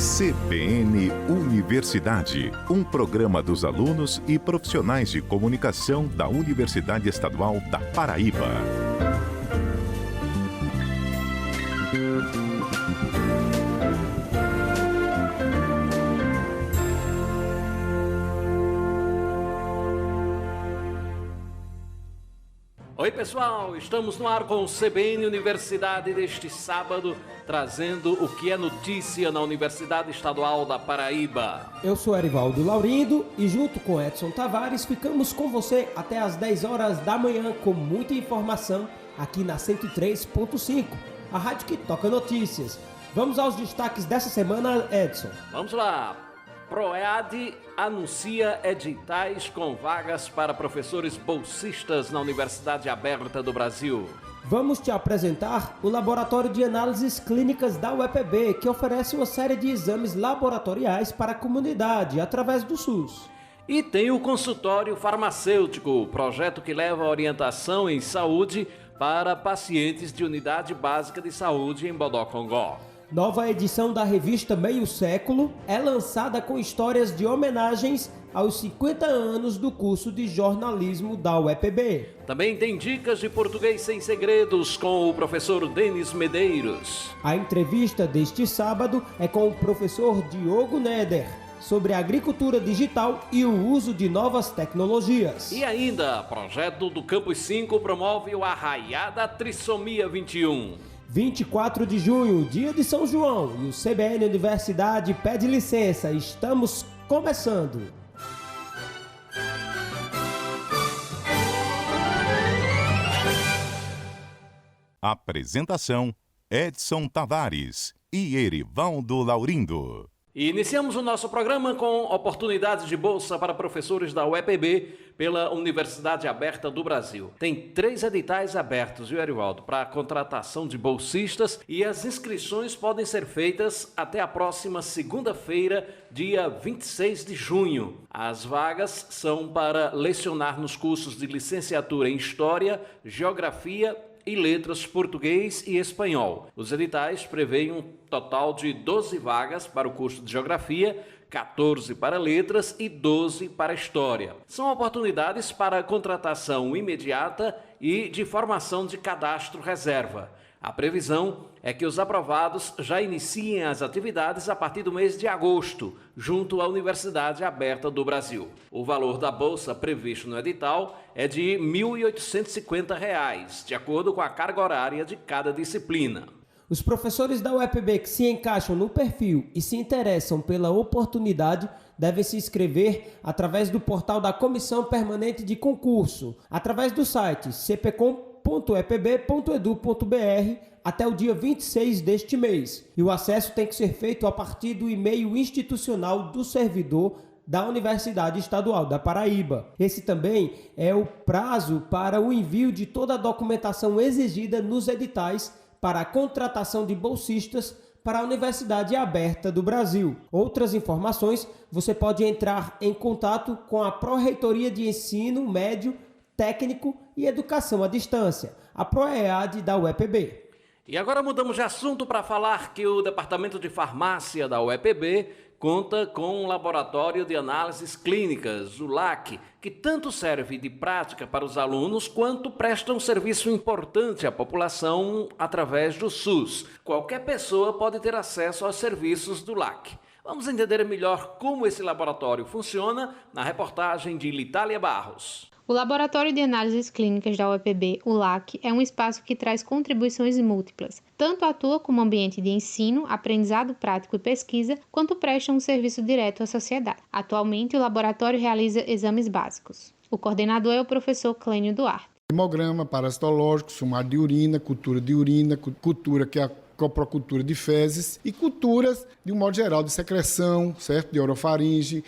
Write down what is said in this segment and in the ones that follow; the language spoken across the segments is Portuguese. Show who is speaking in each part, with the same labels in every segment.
Speaker 1: CBN Universidade, um programa dos alunos e profissionais de comunicação da Universidade Estadual da Paraíba.
Speaker 2: Oi pessoal, estamos no ar com o CBN Universidade deste sábado, trazendo o que é notícia na Universidade Estadual da Paraíba.
Speaker 3: Eu sou Erivaldo Laurindo e junto com Edson Tavares ficamos com você até às 10 horas da manhã com muita informação aqui na 103.5, a rádio que toca notícias. Vamos aos destaques dessa semana, Edson.
Speaker 2: Vamos lá. PROEAD anuncia editais com vagas para professores bolsistas na Universidade Aberta do Brasil.
Speaker 3: Vamos te apresentar o Laboratório de Análises Clínicas da UEPB, que oferece uma série de exames laboratoriais para a comunidade através do SUS.
Speaker 2: E tem o consultório farmacêutico, projeto que leva orientação em saúde para pacientes de unidade básica de saúde em Bodocongó.
Speaker 3: Nova edição da revista Meio Século é lançada com histórias de homenagens aos 50 anos do curso de jornalismo da UEPB.
Speaker 2: Também tem dicas de português sem segredos com o professor Denis Medeiros.
Speaker 3: A entrevista deste sábado é com o professor Diogo Neder sobre a agricultura digital e o uso de novas tecnologias.
Speaker 2: E ainda, projeto do Campus 5 promove o Arraiada Trissomia 21.
Speaker 3: 24 de junho, dia de São João, e o CBN Universidade pede licença. Estamos começando.
Speaker 1: Apresentação: Edson Tavares e Erivaldo Laurindo.
Speaker 2: E iniciamos o nosso programa com oportunidades de bolsa para professores da UEPB pela Universidade Aberta do Brasil. Tem 3 editais abertos, viu, Erivaldo, para a contratação de bolsistas, e as inscrições podem ser feitas até a próxima segunda-feira, dia 26 de junho. As vagas são para lecionar nos cursos de licenciatura em História, Geografia e Letras Português e Espanhol. Os editais prevêem um total de 12 vagas para o curso de Geografia, 14 para Letras e 12 para História. São oportunidades para contratação imediata e de formação de cadastro reserva. A previsão é que os aprovados já iniciem as atividades a partir do mês de agosto, junto à Universidade Aberta do Brasil. O valor da bolsa previsto no edital é de R$ 1.850, de acordo com a carga horária de cada disciplina.
Speaker 3: Os professores da UEPB que se encaixam no perfil e se interessam pela oportunidade devem se inscrever através do portal da Comissão Permanente de Concurso, através do site cpcom.epb.edu.br até o dia 26 deste mês. E o acesso tem que ser feito a partir do e-mail institucional do servidor da Universidade Estadual da Paraíba. Esse também é o prazo para o envio de toda a documentação exigida nos editais para a contratação de bolsistas para a Universidade Aberta do Brasil. Outras informações, você pode entrar em contato com a Pró-Reitoria de Ensino Médio, Técnico e Educação à Distância, a PROEAD da UEPB.
Speaker 2: E agora mudamos de assunto para falar que o Departamento de Farmácia da UEPB conta com um laboratório de análises clínicas, o LAC, que tanto serve de prática para os alunos quanto presta um serviço importante à população através do SUS. Qualquer pessoa pode ter acesso aos serviços do LAC. Vamos entender melhor como esse laboratório funciona na reportagem de Litália Barros.
Speaker 4: O Laboratório de Análises Clínicas da UEPB, o LAC, é um espaço que traz contribuições múltiplas. Tanto atua como ambiente de ensino, aprendizado prático e pesquisa, quanto presta um serviço direto à sociedade. Atualmente, o laboratório realiza exames básicos. O coordenador é o professor Clênio Duarte.
Speaker 5: Hemograma, parasitológico, sumário de urina, cultura que é a coprocultura de fezes e culturas, de um modo geral, de secreção, certo? De orofaringe,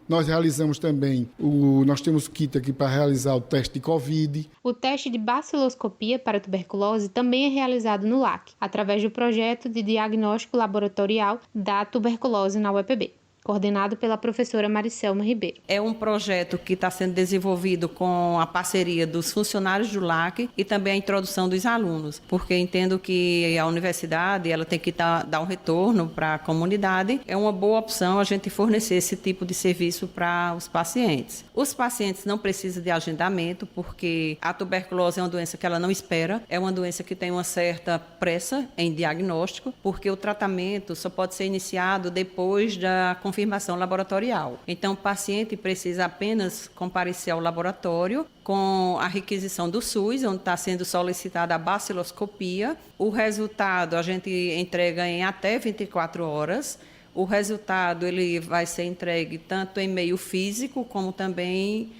Speaker 5: nós realizamos também, nós temos kit aqui para realizar o teste de Covid.
Speaker 4: O teste de baciloscopia para tuberculose também é realizado no LAC, através do projeto de diagnóstico laboratorial da tuberculose na UEPB. coordenado pela professora Maricelma Ribeiro.
Speaker 6: É um projeto que está sendo desenvolvido com a parceria dos funcionários do LAC e também a introdução dos alunos, porque entendo que a universidade ela tem que dar um retorno para a comunidade. É uma boa opção a gente fornecer esse tipo de serviço para os pacientes. Os pacientes não precisam de agendamento, porque a tuberculose é uma doença que ela não espera, é uma doença que tem uma certa pressa em diagnóstico, porque o tratamento só pode ser iniciado depois da confirmação laboratorial. Então, o paciente precisa apenas comparecer ao laboratório com a requisição do SUS, onde está sendo solicitada a baciloscopia. O resultado a gente entrega em até 24 horas. O resultado ele vai ser entregue tanto em meio físico, como também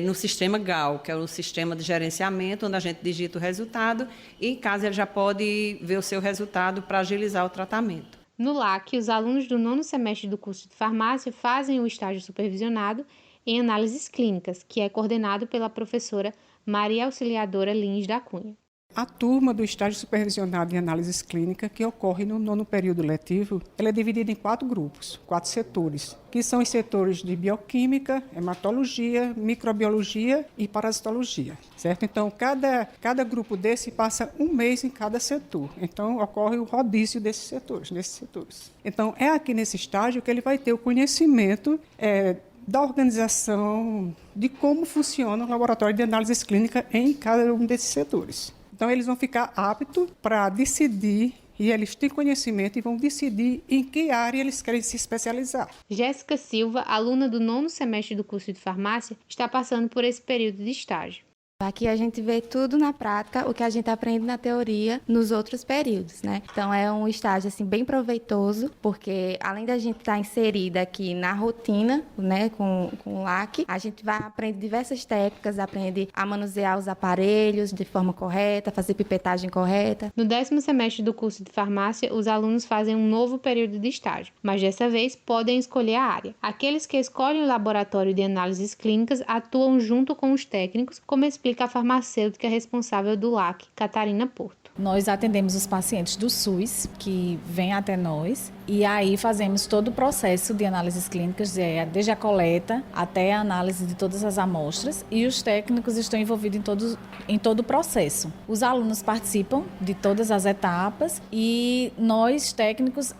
Speaker 6: no sistema GAL, que é o sistema de gerenciamento, onde a gente digita o resultado e, em casa, ele já pode ver o seu resultado para agilizar o tratamento.
Speaker 4: No LAC, os alunos do 9º semestre do curso de farmácia fazem o estágio supervisionado em análises clínicas, que é coordenado pela professora Maria Auxiliadora Lins da Cunha.
Speaker 7: A turma do estágio supervisionado em análises clínicas, que ocorre no 9º período letivo, ela é dividida em 4 grupos, 4 setores, que são os setores de bioquímica, hematologia, microbiologia e parasitologia, certo? Então, cada grupo desse passa um mês em cada setor. Então, ocorre o rodízio desses setores. Então, é aqui nesse estágio que ele vai ter o conhecimento da organização, de como funciona o laboratório de análises clínicas em cada um desses setores. Então, eles vão ficar aptos para decidir, e eles têm conhecimento e vão decidir em que área eles querem se especializar.
Speaker 4: Jéssica Silva, aluna do 9º semestre do curso de farmácia, está passando por esse período de estágio.
Speaker 8: Aqui a gente vê tudo na prática, o que a gente aprende na teoria nos outros períodos, né? Então é um estágio assim bem proveitoso, porque além da gente estar inserida aqui na rotina, né, com o LAC, a gente vai aprender diversas técnicas, aprende a manusear os aparelhos de forma correta, fazer pipetagem correta.
Speaker 4: No 10º semestre do curso de farmácia, os alunos fazem um novo período de estágio, mas dessa vez podem escolher a área. Aqueles que escolhem o laboratório de análises clínicas atuam junto com os técnicos, como explica a farmacêutica responsável do LAC, Catarina Porto.
Speaker 9: Nós atendemos os pacientes do SUS que vêm até nós e aí fazemos todo o processo de análises clínicas, desde a coleta até a análise de todas as amostras, e os técnicos estão envolvidos em todo o processo. Os alunos participam de todas as etapas e nós, técnicos,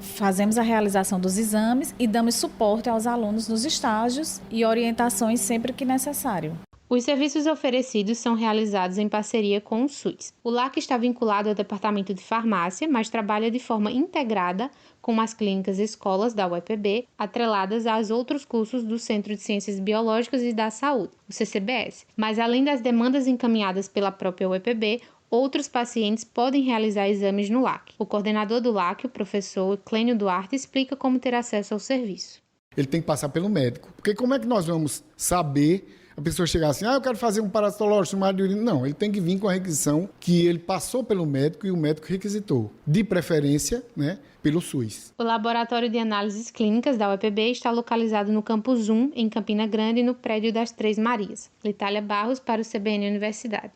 Speaker 9: fazemos a realização dos exames e damos suporte aos alunos nos estágios e orientações sempre que necessário.
Speaker 4: Os serviços oferecidos são realizados em parceria com o SUS. O LAC está vinculado ao Departamento de Farmácia, mas trabalha de forma integrada com as clínicas e escolas da UEPB, atreladas aos outros cursos do Centro de Ciências Biológicas e da Saúde, o CCBS. Mas além das demandas encaminhadas pela própria UEPB, outros pacientes podem realizar exames no LAC. O coordenador do LAC, o professor Clênio Duarte, explica como ter acesso ao serviço.
Speaker 5: Ele tem que passar pelo médico, porque como é que nós vamos saber a pessoa chegar assim, eu quero fazer um parasitológico, uma de urina? Não, ele tem que vir com a requisição que ele passou pelo médico e o médico requisitou, de preferência, né, pelo SUS.
Speaker 4: O Laboratório de Análises Clínicas da UEPB está localizado no Campus 1, em Campina Grande, no prédio das Três Marias. Litália Barros, para o CBN Universidade.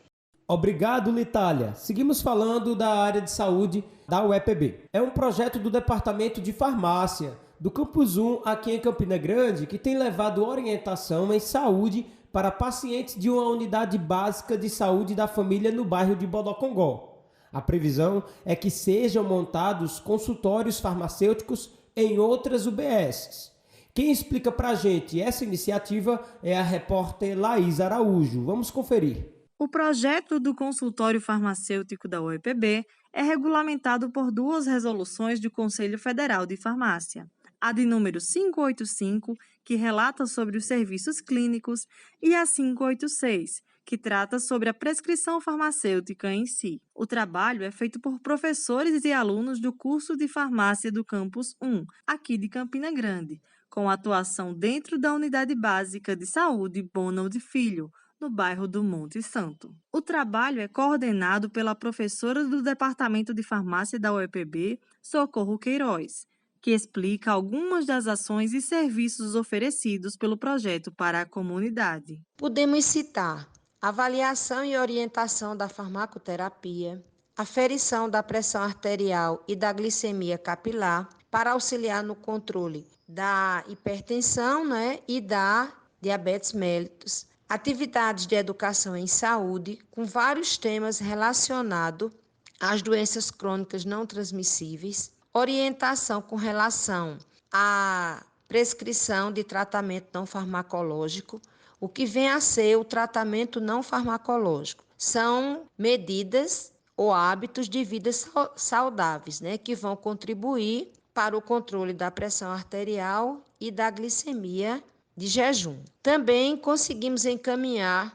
Speaker 3: Obrigado, Litália. Seguimos falando da área de saúde da UEPB. É um projeto do Departamento de Farmácia do Campus 1, aqui em Campina Grande, que tem levado orientação em saúde para pacientes de uma unidade básica de saúde da família no bairro de Bodocongó. A previsão é que sejam montados consultórios farmacêuticos em outras UBSs. Quem explica para a gente essa iniciativa é a repórter Laís Araújo. Vamos conferir.
Speaker 10: O projeto do consultório farmacêutico da UEPB é regulamentado por 2 resoluções do Conselho Federal de Farmácia. A de número 585, que relata sobre os serviços clínicos, e a 586, que trata sobre a prescrição farmacêutica em si. O trabalho é feito por professores e alunos do curso de farmácia do Campus 1, aqui de Campina Grande, com atuação dentro da Unidade Básica de Saúde Bonald Filho, no bairro do Monte Santo. O trabalho é coordenado pela professora do Departamento de Farmácia da UEPB, Socorro Queiroz, que explica algumas das ações e serviços oferecidos pelo projeto para a comunidade.
Speaker 11: Podemos citar avaliação e orientação da farmacoterapia, aferição da pressão arterial e da glicemia capilar, para auxiliar no controle da hipertensão, né, e da diabetes mellitus. Atividades de educação em saúde, com vários temas relacionados às doenças crônicas não transmissíveis, orientação com relação à prescrição de tratamento não farmacológico, o que vem a ser o tratamento não farmacológico. São medidas ou hábitos de vida saudáveis, né, que vão contribuir para o controle da pressão arterial e da glicemia de jejum. Também conseguimos encaminhar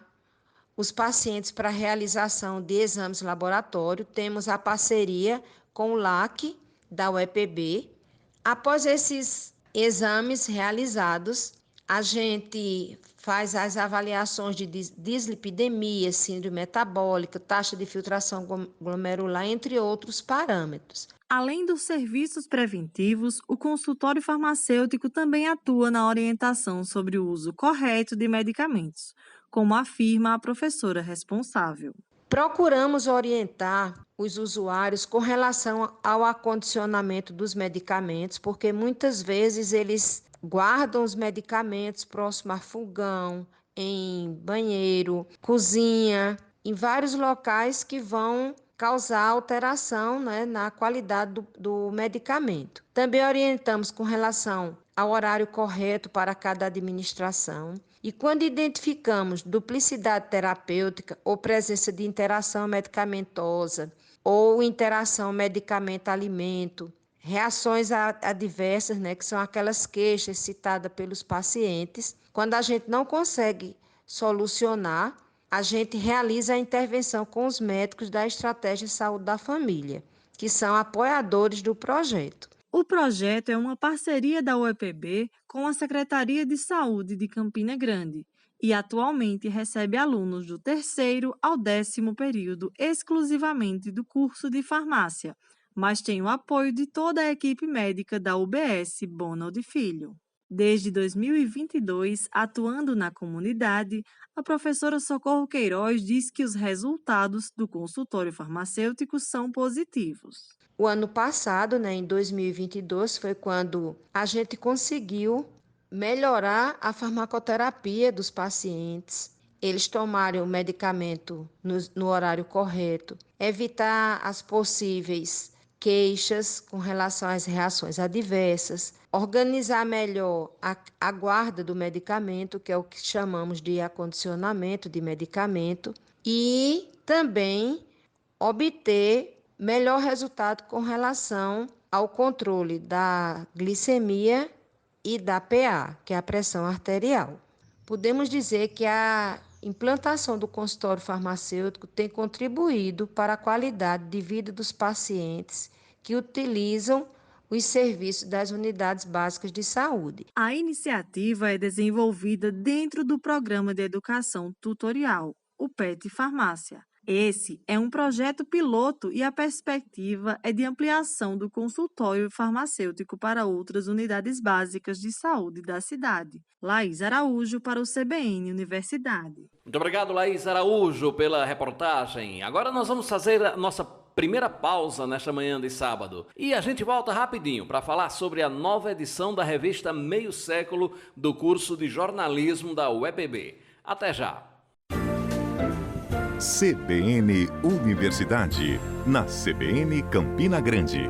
Speaker 11: os pacientes para a realização de exames laboratórios. Temos a parceria com o LAC da UEPB. Após esses exames realizados, a gente faz as avaliações de dislipidemia, síndrome metabólica, taxa de filtração glomerular, entre outros parâmetros.
Speaker 10: Além dos serviços preventivos, o consultório farmacêutico também atua na orientação sobre o uso correto de medicamentos, como afirma a professora responsável.
Speaker 11: Procuramos orientar os usuários com relação ao acondicionamento dos medicamentos, porque muitas vezes eles guardam os medicamentos próximo a fogão, em banheiro, cozinha, em vários locais que vão causar alteração, né, na qualidade do medicamento. Também orientamos com relação ao horário correto para cada administração. E quando identificamos duplicidade terapêutica ou presença de interação medicamentosa ou interação medicamento-alimento, reações adversas, né, que são aquelas queixas citadas pelos pacientes, quando a gente não consegue solucionar, a gente realiza a intervenção com os médicos da Estratégia de Saúde da Família, que são apoiadores do projeto.
Speaker 10: O projeto é uma parceria da UEPB com a Secretaria de Saúde de Campina Grande e atualmente recebe alunos do 3º ao 10º período exclusivamente do curso de farmácia, mas tem o apoio de toda a equipe médica da UBS Bonald Filho. Desde 2022, atuando na comunidade, a professora Socorro Queiroz diz que os resultados do consultório farmacêutico são positivos.
Speaker 11: O ano passado, né, em 2022, foi quando a gente conseguiu melhorar a farmacoterapia dos pacientes, eles tomarem o medicamento no horário correto, evitar as possíveis queixas com relação às reações adversas, organizar melhor a guarda do medicamento, que é o que chamamos de acondicionamento de medicamento, e também obter melhor resultado com relação ao controle da glicemia e da PA, que é a pressão arterial. Podemos dizer que a implantação do consultório farmacêutico tem contribuído para a qualidade de vida dos pacientes que utilizam os serviços das unidades básicas de saúde.
Speaker 10: A iniciativa é desenvolvida dentro do Programa de Educação Tutorial, o PET Farmácia. Esse é um projeto piloto e a perspectiva é de ampliação do consultório farmacêutico para outras unidades básicas de saúde da cidade. Laís Araújo para o CBN Universidade.
Speaker 2: Muito obrigado, Laís Araújo, pela reportagem. Agora nós vamos fazer a nossa primeira pausa nesta manhã de sábado. E a gente volta rapidinho para falar sobre a nova edição da revista Meio Século do curso de jornalismo da UEPB. Até já!
Speaker 1: CBN Universidade, na CBN Campina Grande.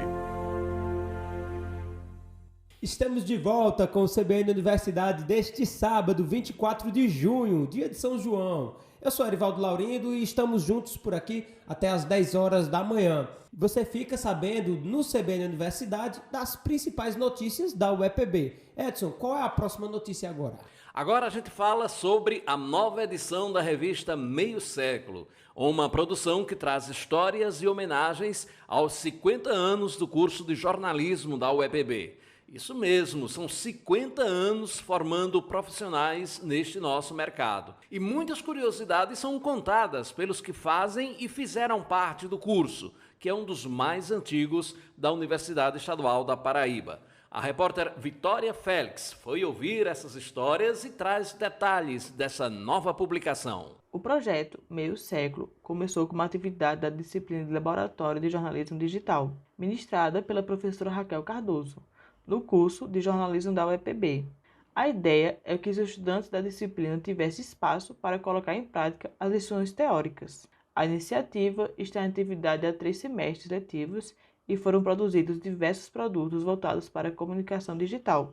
Speaker 3: Estamos de volta com o CBN Universidade deste sábado, 24 de junho, dia de São João. Eu sou Erivaldo Laurindo e estamos juntos por aqui até às 10 horas da manhã. Você fica sabendo no CBN Universidade das principais notícias da UEPB. Edson, qual é a próxima notícia agora?
Speaker 2: Agora a gente fala sobre a nova edição da revista Meio Século, uma produção que traz histórias e homenagens aos 50 anos do curso de jornalismo da UEPB. Isso mesmo, são 50 anos formando profissionais neste nosso mercado. E muitas curiosidades são contadas pelos que fazem e fizeram parte do curso, que é um dos mais antigos da Universidade Estadual da Paraíba. A repórter Vitória Félix foi ouvir essas histórias e traz detalhes dessa nova publicação.
Speaker 12: O projeto Meio Século começou com uma atividade da disciplina de Laboratório de Jornalismo Digital, ministrada pela professora Raquel Cardoso, no curso de jornalismo da UEPB. A ideia é que os estudantes da disciplina tivessem espaço para colocar em prática as lições teóricas. A iniciativa está em atividade há 3 semestres letivos e foram produzidos diversos produtos voltados para a comunicação digital,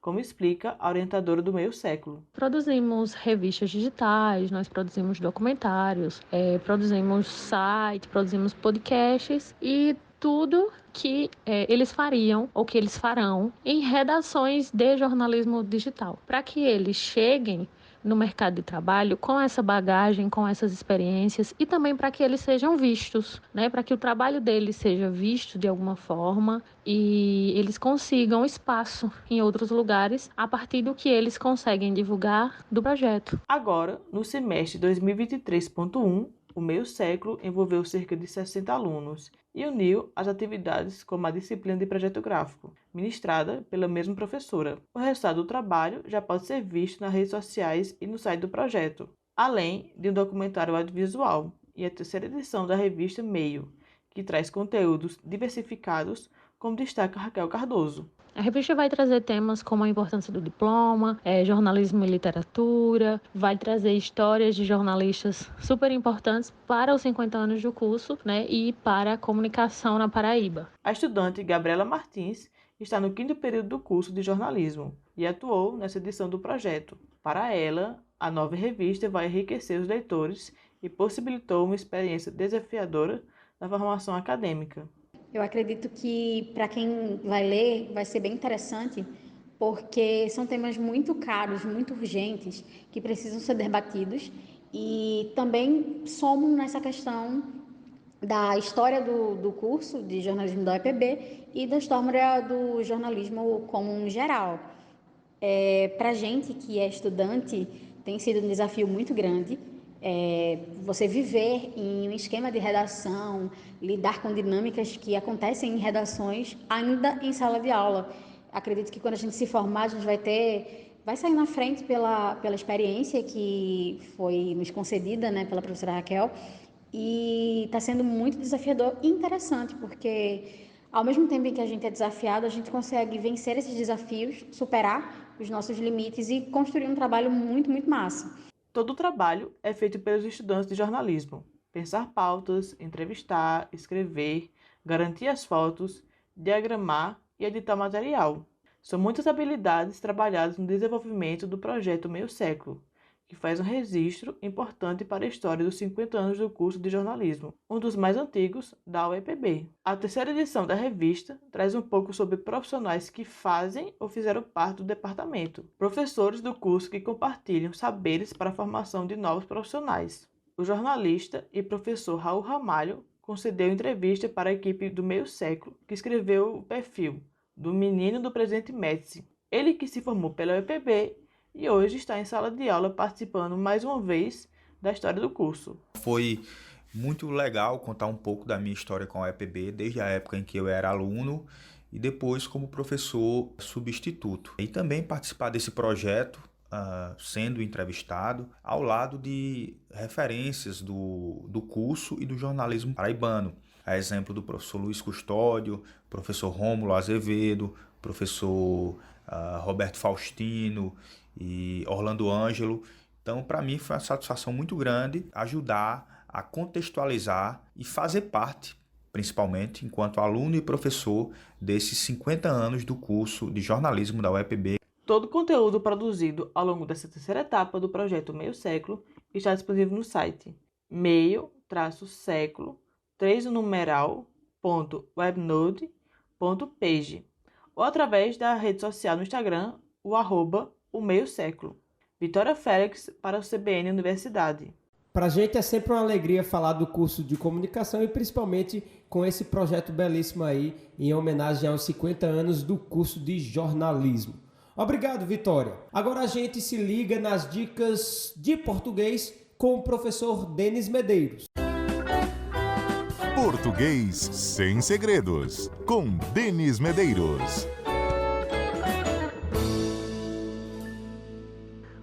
Speaker 12: como explica a orientadora do Meio Século.
Speaker 13: Produzimos revistas digitais, nós produzimos documentários, produzimos site, produzimos podcasts e tudo que eles fariam ou que eles farão em redações de jornalismo digital, para que eles cheguem no mercado de trabalho com essa bagagem, com essas experiências e também para que eles sejam vistos, né? Para que o trabalho deles seja visto de alguma forma e eles consigam espaço em outros lugares a partir do que eles conseguem divulgar do projeto.
Speaker 12: Agora, no semestre 2023.1, o Meio Século envolveu cerca de 60 alunos e uniu as atividades como a disciplina de projeto gráfico, ministrada pela mesma professora. O resultado do trabalho já pode ser visto nas redes sociais e no site do projeto, além de um documentário audiovisual e a 3ª edição da revista Meio, que traz conteúdos diversificados, como destaca Raquel Cardoso.
Speaker 13: A revista vai trazer temas como a importância do diploma, jornalismo e literatura, vai trazer histórias de jornalistas super importantes para os 50 anos do curso, né, e para a comunicação na Paraíba.
Speaker 12: A estudante Gabriela Martins está no 5º período do curso de jornalismo e atuou nessa edição do projeto. Para ela, a nova revista vai enriquecer os leitores e possibilitou uma experiência desafiadora na formação acadêmica.
Speaker 14: Eu acredito que, para quem vai ler, vai ser bem interessante, porque são temas muito caros, muito urgentes, que precisam ser debatidos e também somam nessa questão da história do curso de jornalismo da UEPB e da história do jornalismo como um geral. Para a gente que é estudante, tem sido um desafio muito grande. Você viver em um esquema de redação, lidar com dinâmicas que acontecem em redações ainda em sala de aula. Acredito que quando a gente se formar, a gente vai sair na frente pela experiência que foi nos concedida, né, pela professora Raquel, e está sendo muito desafiador e interessante, porque ao mesmo tempo em que a gente é desafiado, a gente consegue vencer esses desafios, superar os nossos limites e construir um trabalho muito, muito massa.
Speaker 12: Todo o trabalho é feito pelos estudantes de jornalismo. Pensar pautas, entrevistar, escrever, garantir as fotos, diagramar e editar material. São muitas habilidades trabalhadas no desenvolvimento do projeto Meio Século, que faz um registro importante para a história dos 50 anos do curso de jornalismo, um dos mais antigos da UEPB. A 3ª edição da revista traz um pouco sobre profissionais que fazem ou fizeram parte do departamento, professores do curso que compartilham saberes para a formação de novos profissionais. O jornalista e professor Raul Ramalho concedeu entrevista para a equipe do Meio Século, que escreveu o perfil do menino do presidente Médici. Ele que se formou pela UEPB e hoje está em sala de aula participando mais uma vez da história do curso.
Speaker 15: Foi muito legal contar um pouco da minha história com a UEPB, desde a época em que eu era aluno e depois como professor substituto. E também participar desse projeto, sendo entrevistado, ao lado de referências do curso e do jornalismo paraibano. A exemplo do professor Luiz Custódio, professor Rômulo Azevedo, professor Roberto Faustino e Orlando Ângelo. Então, para mim, foi uma satisfação muito grande ajudar a contextualizar e fazer parte, principalmente enquanto aluno e professor, desses 50 anos do curso de jornalismo da UEPB.
Speaker 12: Todo o conteúdo produzido ao longo dessa 3ª etapa do projeto Meio Século está disponível no site meio-século.webnode.page ou através da rede social no Instagram, o Meio Século. Vitória Félix para o CBN Universidade.
Speaker 3: Para a gente é sempre uma alegria falar do curso de comunicação e principalmente com esse projeto belíssimo aí, em homenagem aos 50 anos do curso de jornalismo. Obrigado, Vitória. Agora a gente se liga nas dicas de português com o professor Denis Medeiros.
Speaker 1: Português sem segredos, com Denis Medeiros.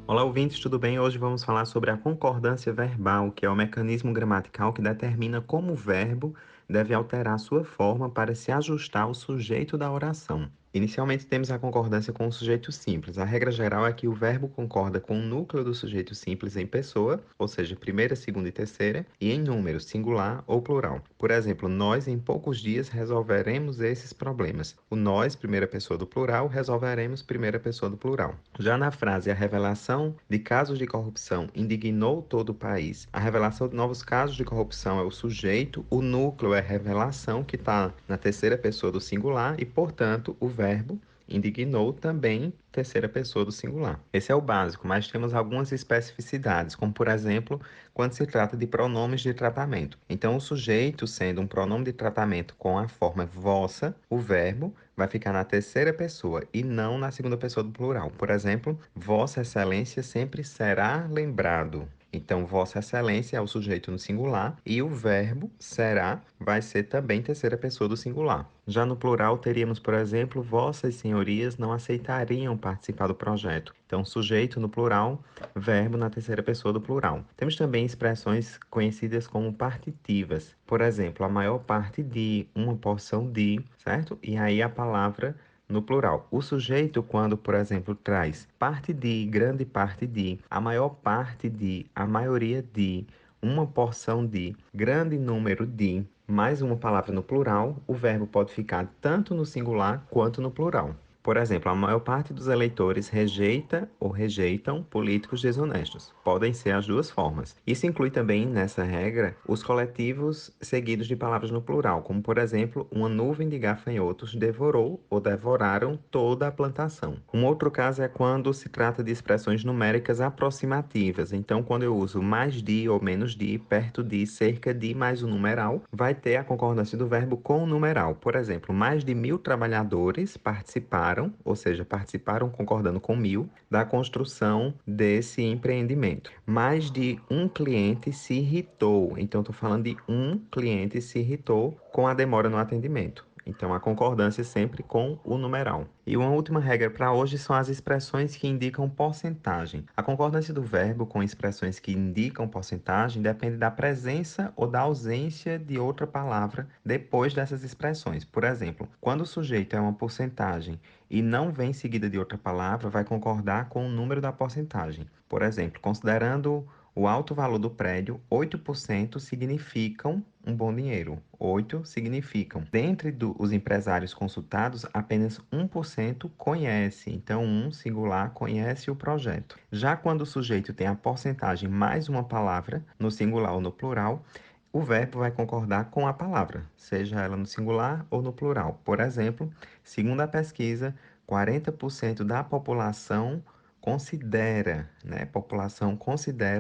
Speaker 16: Olá, ouvintes, tudo bem? Hoje vamos falar sobre a concordância verbal, que é o mecanismo gramatical que determina como o verbo deve alterar sua forma para se ajustar ao sujeito da oração. Inicialmente temos a concordância com o sujeito simples. A regra geral é que o verbo concorda com o núcleo do sujeito simples em pessoa, ou seja, primeira, segunda e terceira, e em número, singular ou plural. Por exemplo, nós em poucos dias resolveremos esses problemas. O nós, primeira pessoa do plural, resolveremos primeira pessoa do plural. Já na frase a revelação de casos de corrupção indignou todo o país, a revelação de novos casos de corrupção é o sujeito, o núcleo é a revelação que está na terceira pessoa do singular e, portanto, o verbo indignou também terceira pessoa do singular. Esse é o básico, mas temos algumas especificidades, como por exemplo, quando se trata de pronomes de tratamento. Então, o sujeito, sendo um pronome de tratamento com a forma vossa, o verbo vai ficar na terceira pessoa e não na segunda pessoa do plural. Por exemplo, Vossa Excelência sempre será lembrado. Então, Vossa Excelência é o sujeito no singular e o verbo será vai ser também terceira pessoa do singular. Já no plural, teríamos, por exemplo, Vossas Senhorias não aceitariam participar do projeto. Então, sujeito no plural, verbo na terceira pessoa do plural. Temos também expressões conhecidas como partitivas. Por exemplo, a maior parte de, uma porção de, certo? E aí a palavra no plural. O sujeito, quando, por exemplo, traz parte de, grande parte de, a maior parte de, a maioria de, uma porção de, grande número de, mais uma palavra no plural, o verbo pode ficar tanto no singular quanto no plural. Por exemplo, a maior parte dos eleitores rejeita ou rejeitam políticos desonestos. Podem ser as duas formas. Isso inclui também, nessa regra, os coletivos seguidos de palavras no plural, como, por exemplo, uma nuvem de gafanhotos devorou ou devoraram toda a plantação. Um outro caso é quando se trata de expressões numéricas aproximativas. Então, quando eu uso mais de ou menos de, perto de, cerca de, mais o numeral, vai ter a concordância do verbo com o numeral. Por exemplo, mais de 1.000 trabalhadores participaram, ou seja, participaram concordando com 1.000, da construção desse empreendimento. Mais de um cliente se irritou. Então, estou falando de um cliente se irritou com a demora no atendimento. Então, a concordância sempre com o numeral. E uma última regra para hoje são as expressões que indicam porcentagem. A concordância do verbo com expressões que indicam porcentagem depende da presença ou da ausência de outra palavra depois dessas expressões. Por exemplo, quando o sujeito é uma porcentagem e não vem seguida de outra palavra, vai concordar com o número da porcentagem. Por exemplo, considerando o alto valor do prédio, 8% significam um bom dinheiro. 8 significam. Dentre os empresários consultados, apenas 1% conhece. Então, um singular conhece o projeto. Já quando o sujeito tem a porcentagem mais uma palavra, no singular ou no plural, o verbo vai concordar com a palavra, seja ela no singular ou no plural. Por exemplo, segundo a pesquisa, 40% da população considera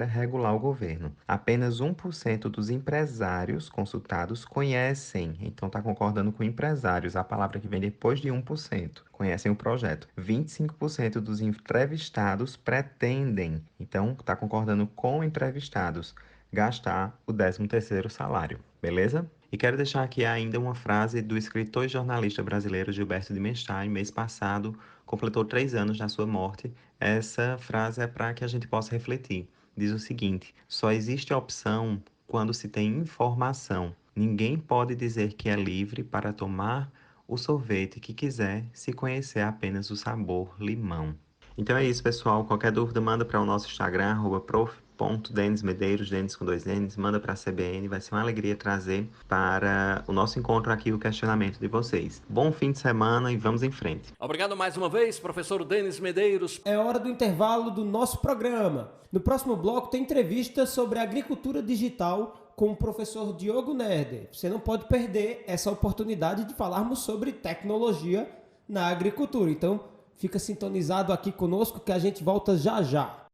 Speaker 16: regular o governo. Apenas 1% dos empresários consultados conhecem, então está concordando com empresários, a palavra que vem depois de 1%, conhecem o projeto. 25% dos entrevistados pretendem, então está concordando com entrevistados, gastar o 13º salário, beleza? E quero deixar aqui ainda uma frase do escritor e jornalista brasileiro Gilberto de Menstein, mês passado, completou 3 anos da sua morte. Essa frase é para que a gente possa refletir. Diz o seguinte: só existe opção quando se tem informação. Ninguém pode dizer que é livre para tomar o sorvete que quiser se conhecer apenas o sabor limão. Então é isso, pessoal. Qualquer dúvida, manda para o nosso Instagram, @prof.denismedeiros, Denis com 2 N's, manda para a CBN. Vai ser uma alegria trazer para o nosso encontro aqui o questionamento de vocês. Bom fim de semana e vamos em frente.
Speaker 2: Obrigado mais uma vez, professor Denis Medeiros.
Speaker 3: É hora do intervalo do nosso programa. No próximo bloco tem entrevista sobre agricultura digital com o professor Diogo Nerder. Você não pode perder essa oportunidade de falarmos sobre tecnologia na agricultura. Então, fica sintonizado aqui conosco que a gente volta já já.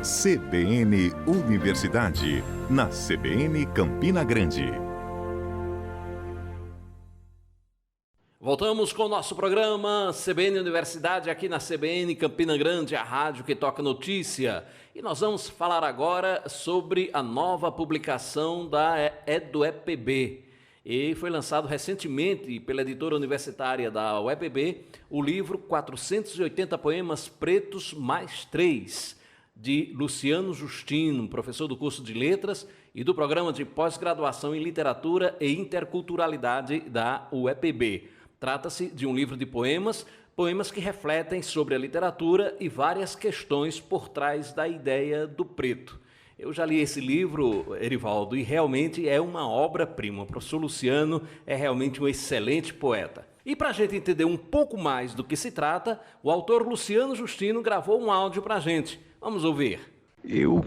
Speaker 1: CBN Universidade, na CBN Campina Grande.
Speaker 2: Voltamos com o nosso programa CBN Universidade, aqui na CBN Campina Grande, a rádio que toca notícia. E nós vamos falar agora sobre a nova publicação da EduEPB. E foi lançado recentemente pela editora universitária da UEPB o livro 480 Poemas Pretos mais 3, de Luciano Justino, professor do curso de Letras e do programa de pós-graduação em Literatura e Interculturalidade da UEPB. Trata-se de um livro de poemas que refletem sobre a literatura e várias questões por trás da ideia do preto. Eu já li esse livro, Erivaldo, e realmente é uma obra-prima. O professor Luciano é realmente um excelente poeta. E para a gente entender um pouco mais do que se trata, o autor Luciano Justino gravou um áudio para a gente. Vamos ouvir.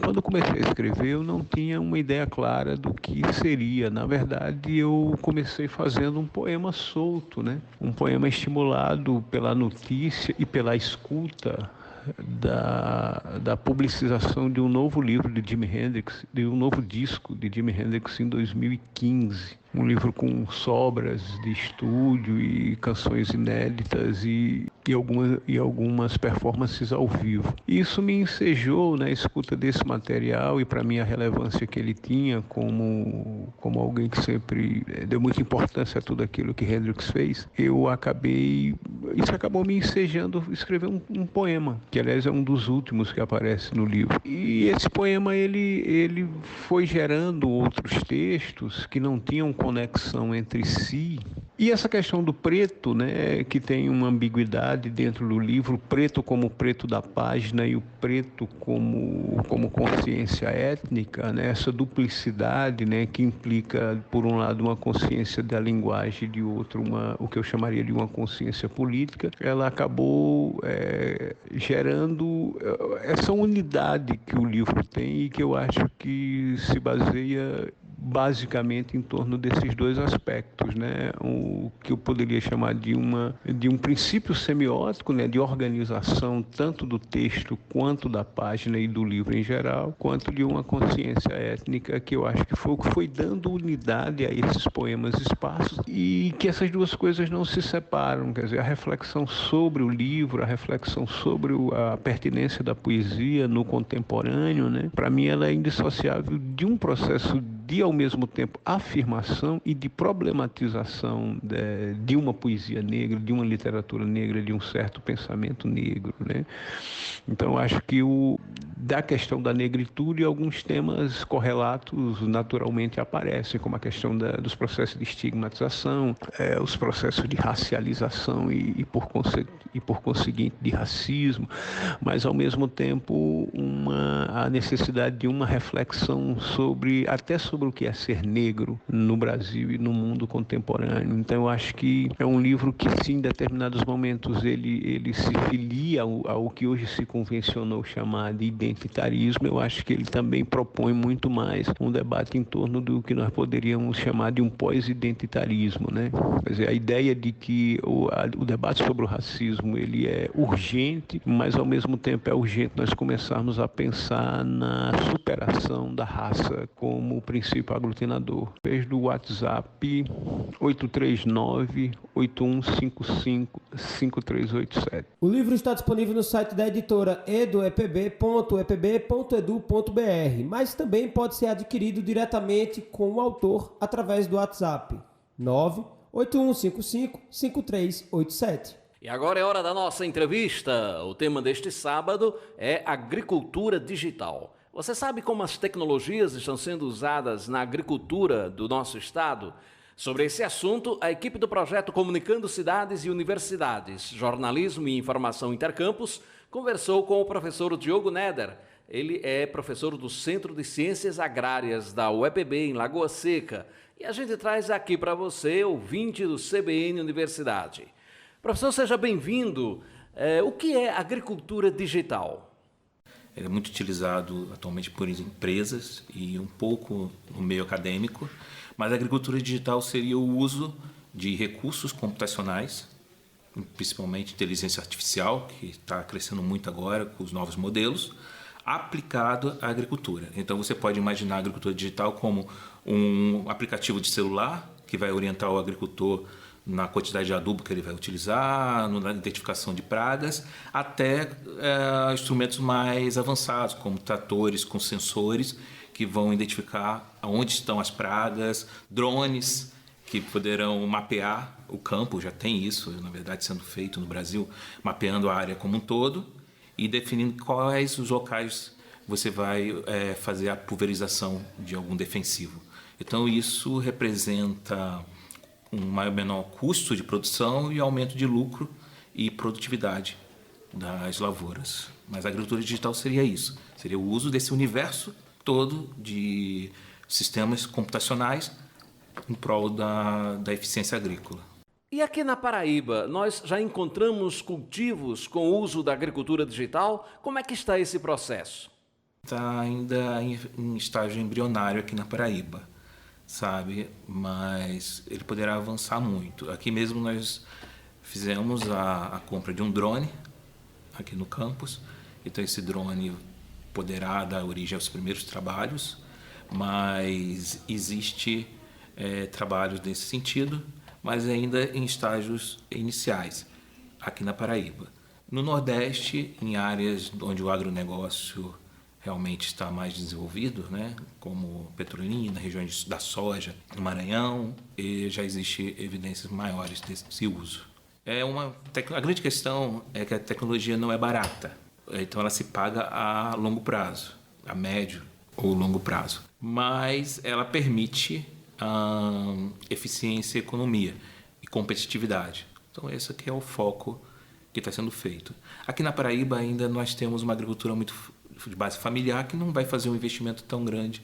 Speaker 17: Quando comecei a escrever, eu não tinha uma ideia clara do que seria. Na verdade, eu comecei fazendo um poema solto, né? Um poema estimulado pela notícia e pela escuta da publicização de um novo livro de Jimi Hendrix, de um novo disco de Jimi Hendrix em 2015. Um livro com sobras de estúdio e canções inéditas e algumas performances ao vivo. Isso me ensejou na escuta desse material e, para mim, a relevância que ele tinha como alguém que sempre deu muita importância a tudo aquilo que Hendrix fez. Isso acabou me ensejando a escrever um poema, que aliás é um dos últimos que aparece no livro. E esse poema ele foi gerando outros textos que não tinham conexão entre si. E essa questão do preto, né, que tem uma ambiguidade dentro do livro, preto como preto da página e o preto como consciência étnica, né, essa duplicidade, né, que implica, por um lado, uma consciência da linguagem, de outro, o que eu chamaria de uma consciência política, ela acabou gerando essa unidade que o livro tem e que eu acho que se baseia basicamente em torno desses dois aspectos, né? O que eu poderia chamar de um princípio semiótico, né? De organização tanto do texto quanto da página e do livro em geral, quanto de uma consciência étnica, que eu acho que foi o que foi dando unidade a esses poemas espaços, e que essas duas coisas não se separam. Quer dizer, a reflexão sobre o livro, a reflexão sobre a pertinência da poesia no contemporâneo, né? Para mim ela é indissociável de um processo de, ao mesmo tempo, afirmação e de problematização de uma poesia negra, de uma literatura negra, de um certo pensamento negro, né? Então, eu acho que da questão da negritude, alguns temas correlatos naturalmente aparecem, como a questão dos processos de estigmatização, os processos de racialização e por conseguinte, de racismo, mas, ao mesmo tempo, a necessidade de uma reflexão até sobre o que é ser negro no Brasil e no mundo contemporâneo. Então, eu acho que é um livro que, sim, em determinados momentos, ele se filia ao que hoje se convencionou chamar de identitarismo. Eu acho que ele também propõe muito mais um debate em torno do que nós poderíamos chamar de um pós-identitarismo, né? Quer dizer, a ideia de que o debate sobre o racismo ele é urgente, mas ao mesmo tempo é urgente nós começarmos a pensar na superação da raça como princípio aglutinador. Desde o WhatsApp 839-8155-5387.
Speaker 3: O livro está disponível no site da editora edoepb.epb.edu.br, mas também pode ser adquirido diretamente com o autor através do WhatsApp 98155-5387.
Speaker 2: E agora é hora da nossa entrevista. O tema deste sábado é agricultura digital. Você sabe como as tecnologias estão sendo usadas na agricultura do nosso estado? Sobre esse assunto, a equipe do projeto Comunicando Cidades e Universidades, Jornalismo e Informação Intercampus, conversou com o professor Diogo Neder. Ele é professor do Centro de Ciências Agrárias da UEPB, em Lagoa Seca. E a gente traz aqui para você, ouvinte do CBN Universidade. Professor, seja bem-vindo. O que é agricultura digital?
Speaker 18: Ele é muito utilizado atualmente por empresas e um pouco no meio acadêmico, mas a agricultura digital seria o uso de recursos computacionais, principalmente inteligência artificial, que está crescendo muito agora com os novos modelos, aplicado à agricultura. Então você pode imaginar a agricultura digital como um aplicativo de celular que vai orientar o agricultor na quantidade de adubo que ele vai utilizar, na identificação de pragas, até instrumentos mais avançados, como tratores com sensores, que vão identificar onde estão as pragas, drones que poderão mapear o campo, já tem isso, na verdade, sendo feito no Brasil, mapeando a área como um todo e definindo quais os locais você vai fazer a pulverização de algum defensivo. Então, isso representa menor custo de produção e aumento de lucro e produtividade das lavouras. Mas a agricultura digital seria isso, seria o uso desse universo todo de sistemas computacionais em prol da eficiência agrícola.
Speaker 2: E aqui na Paraíba, nós já encontramos cultivos com o uso da agricultura digital? Como é que está esse processo?
Speaker 18: Está ainda em estágio embrionário aqui na Paraíba, sabe? Mas ele poderá avançar muito. Aqui mesmo nós fizemos a compra de um drone aqui no campus. Então esse drone poderá dar origem aos primeiros trabalhos, mas existe trabalhos nesse sentido, mas ainda em estágios iniciais aqui na Paraíba. No Nordeste, em áreas onde o agronegócio realmente está mais desenvolvido, né, como Petrolina, regiões da soja, no Maranhão, e já existe evidências maiores desse uso. A grande questão é que a tecnologia não é barata, então ela se paga a longo prazo, a médio ou longo prazo, mas ela permite eficiência, economia e competitividade. Então esse aqui é o foco que está sendo feito. Aqui na Paraíba ainda nós temos uma agricultura muito de base familiar que não vai fazer um investimento tão grande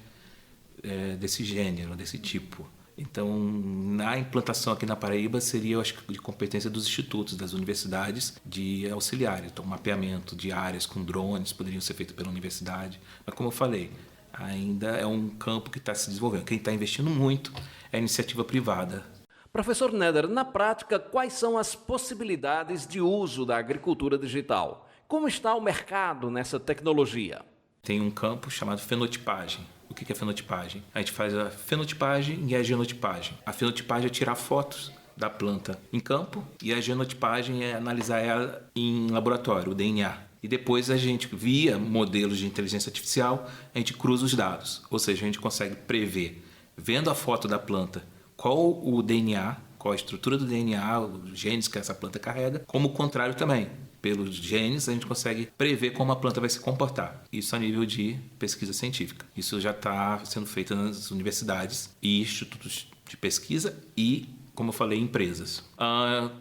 Speaker 18: desse gênero, desse tipo. Então, na implantação aqui na Paraíba seria, eu acho, de competência dos institutos, das universidades de auxiliares. Então, mapeamento de áreas com drones poderiam ser feito pela universidade. Mas, como eu falei, ainda é um campo que está se desenvolvendo. Quem está investindo muito é a iniciativa privada.
Speaker 2: Professor Neder, na prática, quais são as possibilidades de uso da agricultura digital? Como está o mercado nessa tecnologia?
Speaker 18: Tem um campo chamado fenotipagem. O que é fenotipagem? A gente faz a fenotipagem e a genotipagem. A fenotipagem é tirar fotos da planta em campo e a genotipagem é analisar ela em laboratório, o DNA. E depois a gente, via modelos de inteligência artificial, a gente cruza os dados. Ou seja, a gente consegue prever, vendo a foto da planta, qual o DNA, qual a estrutura do DNA, os genes que essa planta carrega, como o contrário também. Pelos genes, a gente consegue prever como a planta vai se comportar. Isso a nível de pesquisa científica. Isso já está sendo feito nas universidades e institutos de pesquisa e, como eu falei, empresas.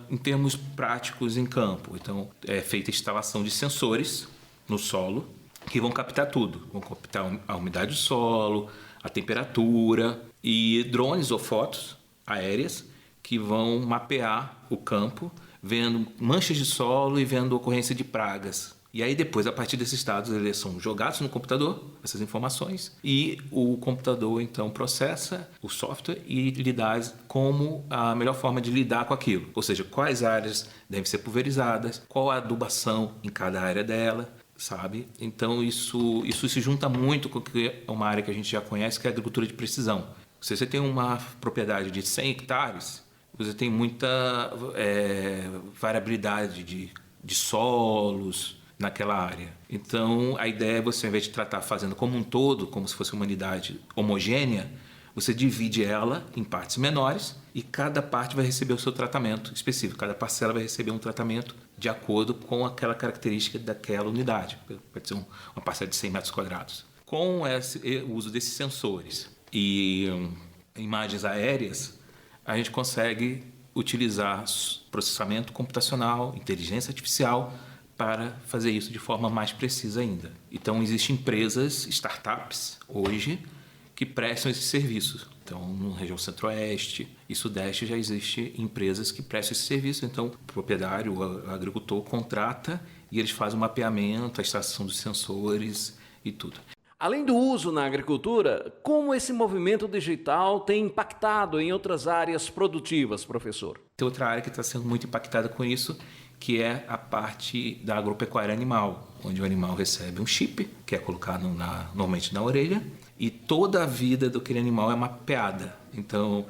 Speaker 18: Em termos práticos em campo, então, é feita a instalação de sensores no solo que vão captar tudo. Vão captar a umidade do solo, a temperatura e drones ou fotos aéreas que vão mapear o campo, vendo manchas de solo e vendo ocorrência de pragas. E aí depois, a partir desses dados, eles são jogados no computador, essas informações, e o computador então processa o software e lhe dá como a melhor forma de lidar com aquilo. Ou seja, quais áreas devem ser pulverizadas, qual a adubação em cada área dela, sabe? Então isso se junta muito com uma área que a gente já conhece, que é a agricultura de precisão. Se você tem uma propriedade de 100 hectares, você tem muita variabilidade de solos naquela área. Então, a ideia é você, ao invés de tratar a fazenda como um todo, como se fosse uma unidade homogênea, você divide ela em partes menores e cada parte vai receber o seu tratamento específico. Cada parcela vai receber um tratamento de acordo com aquela característica daquela unidade. Pode ser uma parcela de 100 metros quadrados. Com o uso desses sensores e imagens aéreas, a gente consegue utilizar processamento computacional, inteligência artificial, para fazer isso de forma mais precisa ainda. Então, existem empresas, startups, hoje, que prestam esses serviços. Então, na região centro-oeste e sudeste já existem empresas que prestam esse serviço. Então, o proprietário, o agricultor, contrata e eles fazem o mapeamento, a extração dos sensores e tudo.
Speaker 2: Além do uso na agricultura, como esse movimento digital tem impactado em outras áreas produtivas, professor?
Speaker 18: Tem outra área que está sendo muito impactada com isso, que é a parte da agropecuária animal, onde o animal recebe um chip, que é colocado normalmente na orelha, e toda a vida daquele animal é mapeada. Então,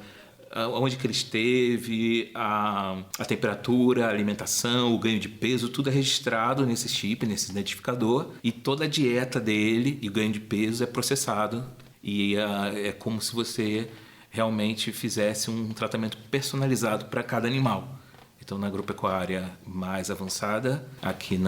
Speaker 18: onde que ele esteve, a temperatura, a alimentação, o ganho de peso, tudo é registrado nesse chip, nesse identificador, e toda a dieta dele e o ganho de peso é processado. E é como se você realmente fizesse um tratamento personalizado para cada animal. Então, na agropecuária mais avançada, aqui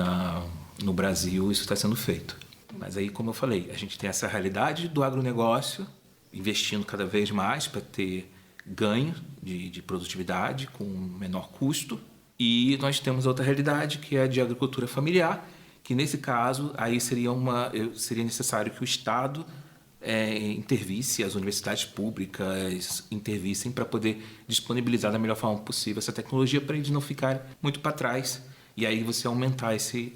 Speaker 18: no Brasil, isso está sendo feito. Mas aí, como eu falei, a gente tem essa realidade do agronegócio, investindo cada vez mais para ter ganho de produtividade com menor custo. E nós temos outra realidade, que é a de agricultura familiar, que nesse caso aí seria necessário que o Estado intervisse, as universidades públicas intervissem para poder disponibilizar da melhor forma possível essa tecnologia para eles não ficarem muito para trás e aí você aumentar esse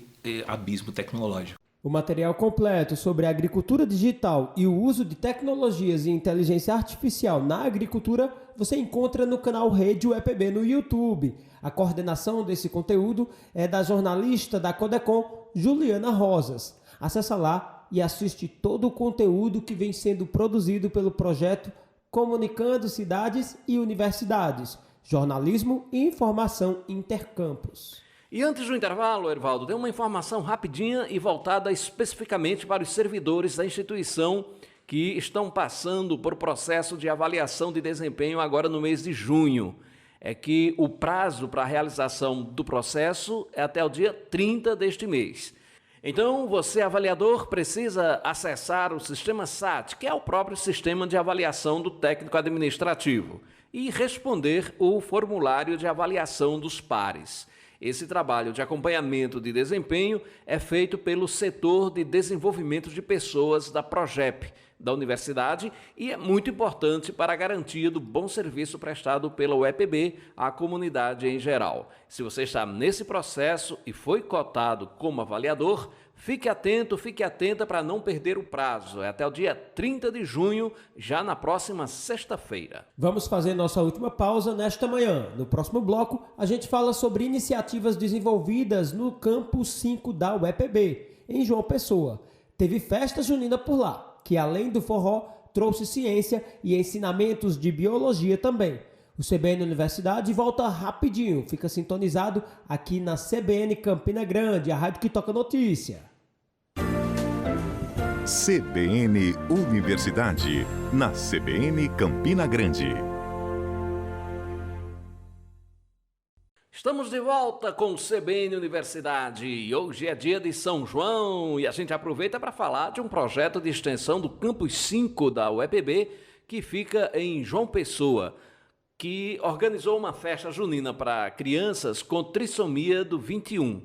Speaker 18: abismo tecnológico.
Speaker 3: O material completo sobre a agricultura digital e o uso de tecnologias e inteligência artificial na agricultura você encontra no canal Rede UEPB no YouTube. A coordenação desse conteúdo é da jornalista da Codecom, Juliana Rosas. Acesse lá e assiste todo o conteúdo que vem sendo produzido pelo projeto Comunicando Cidades e Universidades, Jornalismo e Informação Intercampus.
Speaker 2: E antes do intervalo, Erivaldo, deu uma informação rapidinha e voltada especificamente para os servidores da instituição que estão passando por processo de avaliação de desempenho agora no mês de junho. É que o prazo para a realização do processo é até o dia 30 deste mês. Então, você, avaliador, precisa acessar o sistema SAT, que é o próprio sistema de avaliação do técnico administrativo, e responder o formulário de avaliação dos pares. Esse trabalho de acompanhamento de desempenho é feito pelo setor de desenvolvimento de pessoas da PROGEP, da universidade, e é muito importante para a garantia do bom serviço prestado pela UEPB à comunidade em geral. Se você está nesse processo e foi cotado como avaliador, fique atento, fique atenta para não perder o prazo. É até o dia 30 de junho, já na próxima sexta-feira.
Speaker 3: Vamos fazer nossa última pausa nesta manhã. No próximo bloco, a gente fala sobre iniciativas desenvolvidas no Campus 5 da UEPB, em João Pessoa. Teve festa junina por lá, que além do forró, trouxe ciência e ensinamentos de biologia também. O CBN Universidade volta rapidinho, fica sintonizado aqui na CBN Campina Grande, a rádio que toca notícia.
Speaker 1: CBN Universidade, na CBN Campina Grande.
Speaker 2: Estamos de volta com o CBN Universidade. Hoje é dia de São João e a gente aproveita para falar de um projeto de extensão do Campus 5 da UEPB, que fica em João Pessoa, que organizou uma festa junina para crianças com trissomia do 21.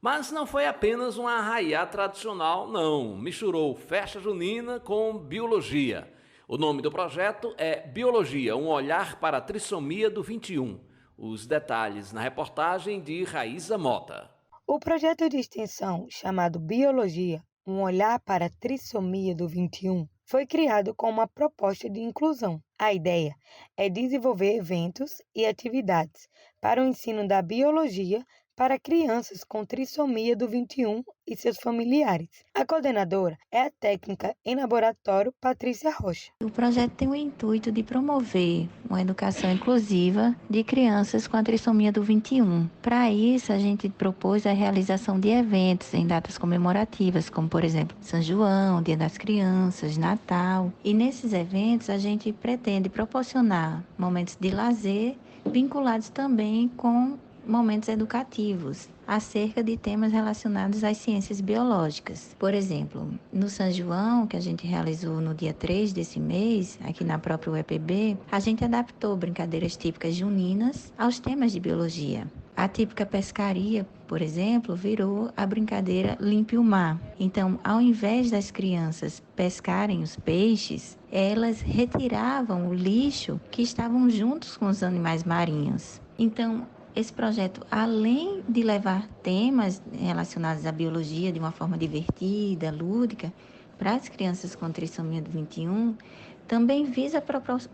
Speaker 2: Mas não foi apenas um arraiá tradicional, não. Misturou festa junina com biologia. O nome do projeto é Biologia, um olhar para a trissomia do 21. Os detalhes na reportagem de Raíza Mota.
Speaker 19: O projeto de extensão, chamado Biologia, um olhar para a trissomia do 21, foi criado com uma proposta de inclusão. A ideia é desenvolver eventos e atividades para o ensino da biologia para crianças com trissomia do 21 e seus familiares. A coordenadora é a técnica em laboratório Patrícia Rocha.
Speaker 20: O projeto tem o intuito de promover uma educação inclusiva de crianças com a trissomia do 21. Para isso, a gente propôs a realização de eventos em datas comemorativas, como, por exemplo, São João, Dia das Crianças, Natal. E nesses eventos, a gente pretende proporcionar momentos de lazer vinculados também com momentos educativos acerca de temas relacionados às ciências biológicas. Por exemplo, no São João, que a gente realizou no dia 3 desse mês, aqui na própria UEPB, a gente adaptou brincadeiras típicas juninas aos temas de biologia. A típica pescaria, por exemplo, virou a brincadeira Limpe o Mar. Então, ao invés das crianças pescarem os peixes, elas retiravam o lixo que estavam juntos com os animais marinhos. Então, esse projeto, além de levar temas relacionados à biologia de uma forma divertida, lúdica, para as crianças com trissomia do 21, também visa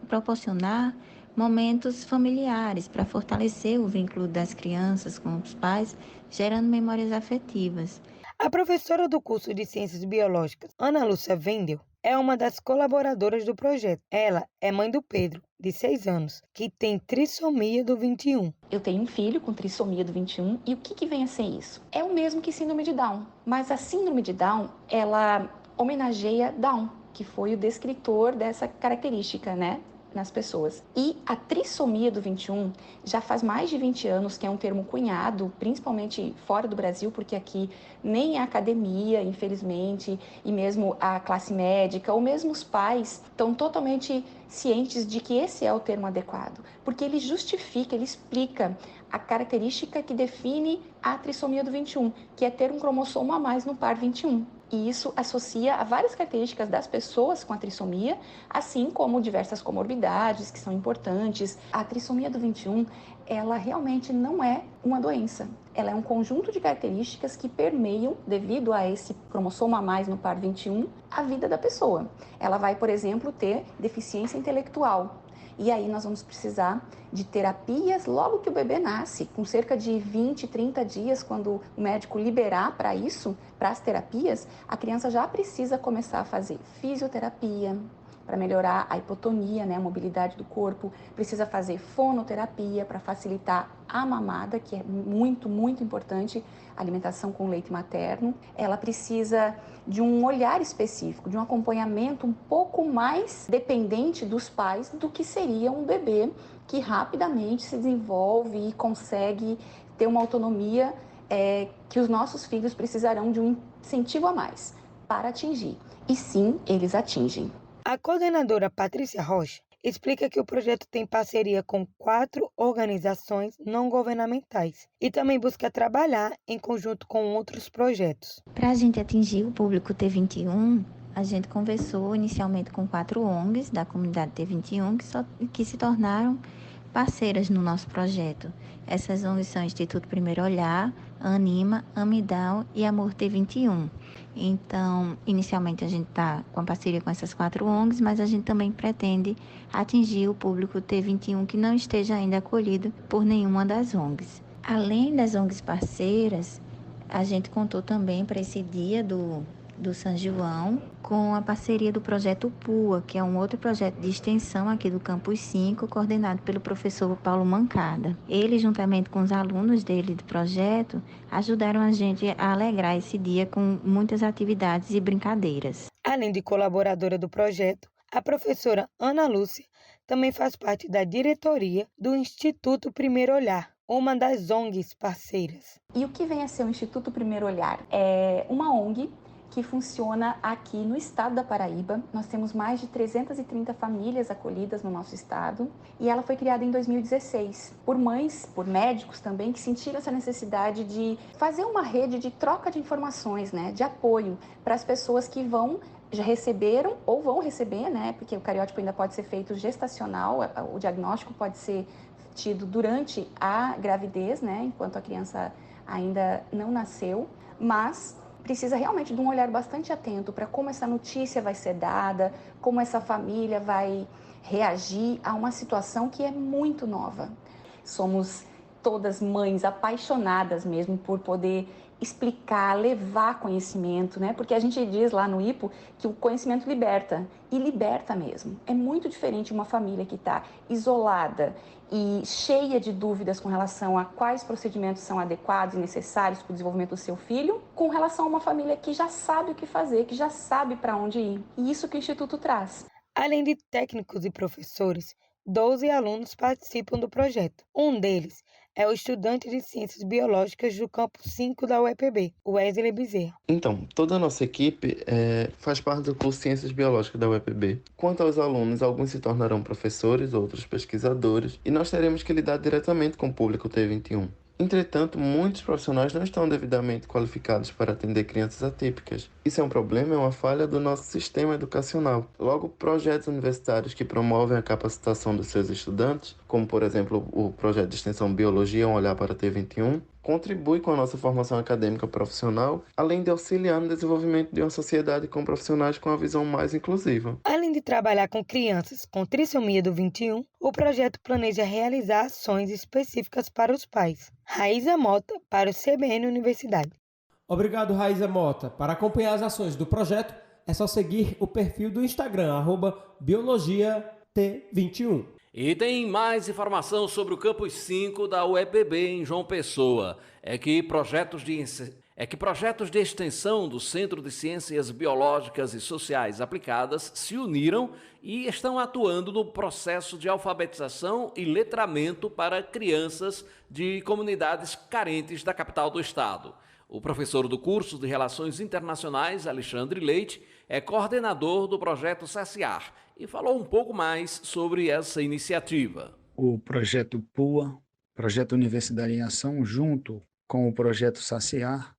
Speaker 20: proporcionar momentos familiares para fortalecer o vínculo das crianças com os pais, gerando memórias afetivas.
Speaker 19: A professora do curso de Ciências Biológicas, Ana Lúcia Wendel, é uma das colaboradoras do projeto. Ela é mãe do Pedro, de 6 anos, que tem trissomia do 21.
Speaker 21: Eu tenho um filho com trissomia do 21 e o que vem a ser isso? É o mesmo que síndrome de Down, mas a síndrome de Down, ela homenageia Down, que foi o descritor dessa característica, né? nas pessoas. E a trissomia do 21 já faz mais de 20 anos que é um termo cunhado, principalmente fora do Brasil, porque aqui nem a academia, infelizmente, e mesmo a classe médica, ou mesmo os pais, estão totalmente cientes de que esse é o termo adequado, porque ele justifica, ele explica a característica que define a trissomia do 21, que é ter um cromossomo a mais no par 21. E isso associa a várias características das pessoas com a trissomia, assim como diversas comorbidades que são importantes. A trissomia do 21, ela realmente não é uma doença. Ela é um conjunto de características que permeiam, devido a esse cromossomo a mais no par 21, a vida da pessoa. Ela vai, por exemplo, ter deficiência intelectual. E aí nós vamos precisar de terapias logo que o bebê nasce, com cerca de 20, 30 dias, quando o médico liberar para isso, para as terapias, a criança já precisa começar a fazer fisioterapia, para melhorar a hipotonia, né, a mobilidade do corpo, precisa fazer fonoterapia para facilitar a mamada, que é muito, muito importante, alimentação com leite materno. Ela precisa de um olhar específico, de um acompanhamento um pouco mais dependente dos pais do que seria um bebê que rapidamente se desenvolve e consegue ter uma autonomia que os nossos filhos precisarão de um incentivo a mais para atingir. E sim, eles atingem.
Speaker 19: A coordenadora Patrícia Rocha explica que o projeto tem parceria com 4 organizações não governamentais e também busca trabalhar em conjunto com outros projetos.
Speaker 20: Para a gente atingir o público T21, a gente conversou inicialmente com 4 ONGs da comunidade T21 que se tornaram parceiras no nosso projeto. Essas ONGs são o Instituto Primeiro Olhar, Anima, Amidal e Amor T21. Então, inicialmente a gente está com a parceria com essas 4 ONGs, mas a gente também pretende atingir o público T21 que não esteja ainda acolhido por nenhuma das ONGs. Além das ONGs parceiras, a gente contou também para esse dia do São João com a parceria do projeto PUA, que é um outro projeto de extensão aqui do Campus 5, coordenado pelo professor Paulo Mancada. Ele, juntamente com os alunos dele do projeto, ajudaram a gente a alegrar esse dia com muitas atividades e brincadeiras.
Speaker 19: Além de colaboradora do projeto, a professora Ana Lúcia também faz parte da diretoria do Instituto Primeiro Olhar, uma das ONGs parceiras.
Speaker 21: E o que vem a ser o Instituto Primeiro Olhar? É uma ONG que funciona aqui no estado da Paraíba. Nós temos mais de 330 famílias acolhidas no nosso estado e ela foi criada em 2016 por mães, por médicos também, que sentiram essa necessidade de fazer uma rede de troca de informações, né, de apoio para as pessoas que já receberam ou vão receber, né, porque o cariótipo ainda pode ser feito gestacional, o diagnóstico pode ser tido durante a gravidez, né, enquanto a criança ainda não nasceu, mas precisa realmente de um olhar bastante atento para como essa notícia vai ser dada, como essa família vai reagir a uma situação que é muito nova. Somos todas mães apaixonadas mesmo por poder explicar, levar conhecimento, né? Porque a gente diz lá no IPO que o conhecimento liberta, e liberta mesmo. É muito diferente uma família que está isolada e cheia de dúvidas com relação a quais procedimentos são adequados e necessários para o desenvolvimento do seu filho, com relação a uma família que já sabe o que fazer, que já sabe para onde ir. E isso que o Instituto traz.
Speaker 19: Além de técnicos e professores, 12 alunos participam do projeto. Um deles é o estudante de Ciências Biológicas do Campus 5 da UEPB, Wesley Bezerra.
Speaker 6: Então, toda a nossa equipe faz parte do curso Ciências Biológicas da UEPB. Quanto aos alunos, alguns se tornarão professores, outros pesquisadores, e nós teremos que lidar diretamente com o público T21. Entretanto, muitos profissionais não estão devidamente qualificados para atender crianças atípicas. Isso é um problema, é uma falha do nosso sistema educacional. Logo, projetos universitários que promovem a capacitação dos seus estudantes, como por exemplo o projeto de extensão Biologia, um olhar para T21, contribui com a nossa formação acadêmica profissional, além de auxiliar no desenvolvimento de uma sociedade com profissionais com a visão mais inclusiva.
Speaker 19: Além de trabalhar com crianças com trissomia do 21, o projeto planeja realizar ações específicas para os pais. Raíza Mota, para o CBN Universidade.
Speaker 3: Obrigado, Raíza Mota. Para acompanhar as ações do projeto, é só seguir o perfil do Instagram, @biologiat21.
Speaker 2: E tem mais informação sobre o Campus 5 da UEPB em João Pessoa. É que projetos de é que projetos de extensão do Centro de Ciências Biológicas e Sociais Aplicadas se uniram e estão atuando no processo de alfabetização e letramento para crianças de comunidades carentes da capital do estado. O professor do curso de Relações Internacionais, Alexandre Leite, é coordenador do projeto SACIAR e falou um pouco mais sobre essa iniciativa.
Speaker 7: O projeto PUA, Projeto Universidade em Ação, junto com o projeto SACIAR,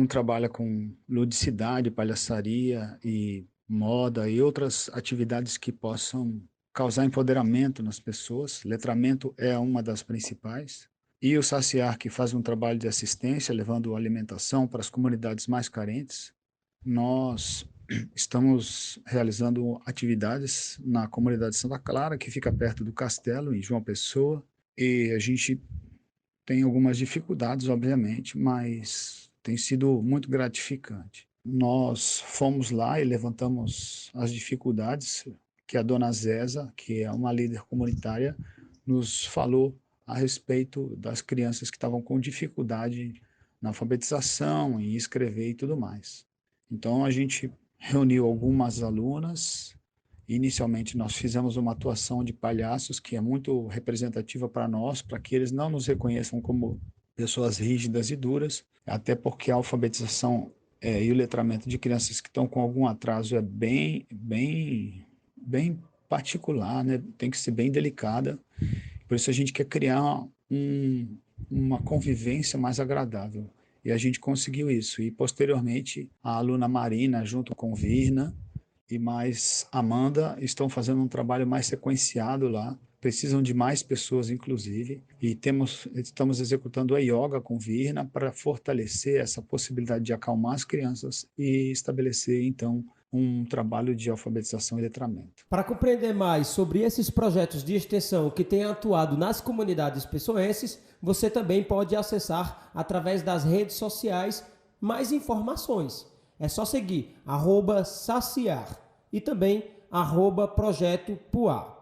Speaker 7: trabalha com ludicidade, palhaçaria e moda e outras atividades que possam causar empoderamento nas pessoas. Letramento é uma das principais. E o SACIAR, que faz um trabalho de assistência, levando alimentação para as comunidades mais carentes. Nós estamos realizando atividades na comunidade Santa Clara, que fica perto do Castelo, em João Pessoa. E a gente tem algumas dificuldades, obviamente, mas tem sido muito gratificante. Nós fomos lá e levantamos as dificuldades que a dona Zéza, que é uma líder comunitária, nos falou a respeito das crianças que estavam com dificuldade na alfabetização, em escrever e tudo mais. Então a gente reuniu algumas alunas. Inicialmente nós fizemos uma atuação de palhaços que é muito representativa para nós, para que eles não nos reconheçam como pessoas rígidas e duras, até porque a alfabetização e o letramento de crianças que estão com algum atraso é bem particular, né? Tem que ser bem delicada. Por isso a gente quer criar uma convivência mais agradável. E a gente conseguiu isso. E posteriormente a aluna Marina, junto com Virna e mais Amanda, estão fazendo um trabalho mais sequenciado lá. Precisam de mais pessoas, inclusive, e estamos executando a yoga com Virna para fortalecer essa possibilidade de acalmar as crianças e estabelecer, então, um trabalho de alfabetização e letramento.
Speaker 3: Para compreender mais sobre esses projetos de extensão que têm atuado nas comunidades pessoenses, você também pode acessar através das redes sociais mais informações. É só seguir @saciar e também @projeto PUA.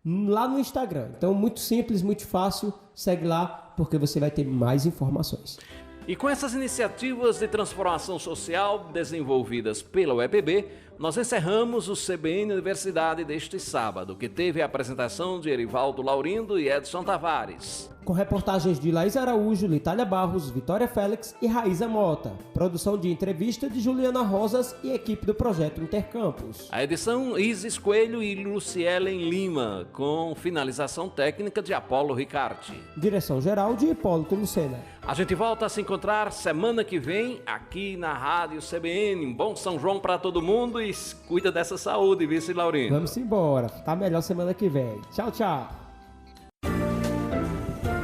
Speaker 3: Lá no Instagram. Então, muito simples, muito fácil. Segue lá, porque você vai ter mais informações.
Speaker 2: E com essas iniciativas de transformação social desenvolvidas pela UEPB, nós encerramos o CBN Universidade deste sábado, que teve a apresentação de Erivaldo Laurindo e Edson Tavares.
Speaker 3: Com reportagens de Laís Araújo, Litália Barros, Vitória Félix e Raíza Mota. Produção de entrevista de Juliana Rosas e equipe do Projeto Intercampus.
Speaker 2: A edição Isis Coelho e Lucielen Lima, com finalização técnica de Apolo Ricarte.
Speaker 3: Direção geral de Hipólito Lucena.
Speaker 2: A gente volta a se encontrar semana que vem aqui na Rádio CBN. Bom São João para todo mundo e cuida dessa saúde, vice Laurindo.
Speaker 3: Vamos embora. Tá melhor semana que vem. Tchau, tchau.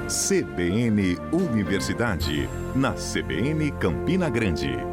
Speaker 1: CBN Universidade, na CBN Campina Grande.